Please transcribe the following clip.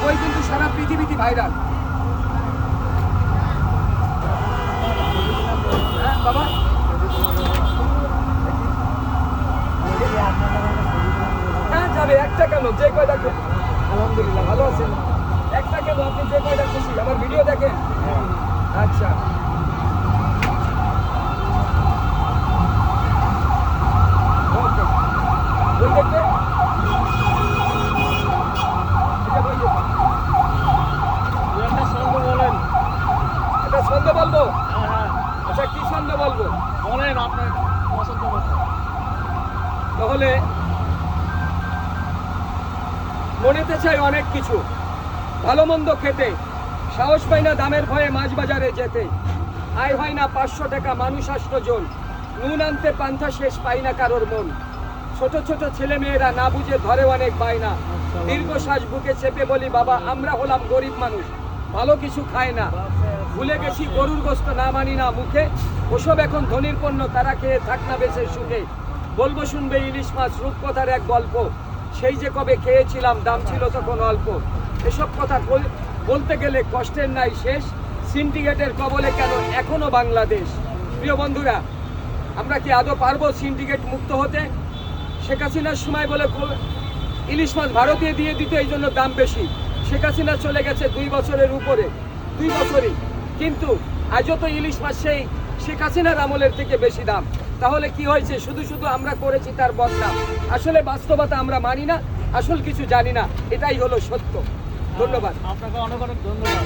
বই কিন্তু সারা পৃথিবীতে ভাইরাল। হ্যাঁ বাবা, হ্যাঁ যাবে। একটা কেন, যে কয়টা খুব আলহামদুলিল্লাহ ভালো আছেন। একটা কেন, আপনি যে কয়টা খুশি। আমার ভিডিও দেখেন? আচ্ছা, ওকে। বই দেখবে? এটা বই দেখবে। একটা ছন্দ বলেন। এটা ছন্দ বলবো? হ্যাঁ হ্যাঁ, আচ্ছা, কি ছন্দ বলবো? বলেন আপনার পছন্দ মতো। তাহলে মনেতে চাই অনেক কিছু, ভালো মন্দ খেতে, সাহস পাই না দামের ভয়ে মাছ বাজারে যেতে, আয় হয় না 500 টাকা, মানুষ 8 জন, নুন আনতে পান্থা শেষ, পাই না কারোর মন, ছোট ছোট ছেলে মেয়েরা না বুঝে ধরে অনেক বায়না, দীর্ঘশ্বাস বুকে চেপে বলি বাবা আমরা হলাম গরিব মানুষ, ভালো কিছু খায় না, ভুলে গেছি গরুর গোস্ত না মানি না মুখে, ওসব এখন ধনির পণ্য, তারা খেয়ে থাক না বেঁচে সুখে, বলবো শুনবে ইলিশ মাছ রূপকথার এক গল্প, সেই যে কবে খেয়েছিলাম দাম ছিল তখন অল্প, এসব কথা বলতে গেলে কষ্টের নাই শেষ, সিন্ডিকেটের কবলে কেন এখনো বাংলাদেশ। প্রিয় বন্ধুরা, আমরা কি আদৌ পারবো সিন্ডিকেট মুক্ত হতে? শেখ হাসিনার সময় বলে ইলিশ মাছ ভারতীয় দিয়ে দিতে, এই জন্য দাম বেশি। শেখ হাসিনা চলে গেছে 2 বছরের উপরে, 2 বছরই, কিন্তু আজও তো ইলিশ মাছ সেই শেখ হাসিনার আমলের থেকে বেশি দাম। তাহলে কি হয়েছে? শুধু শুধু আমরা করেছি তার বদনাম। আসলে বাস্তবতা আমরা মানি না, আসল কিছু জানি না, এটাই হলো সত্য। ধন্যবাদ। আপনাকে অনেক অনেক ধন্যবাদ।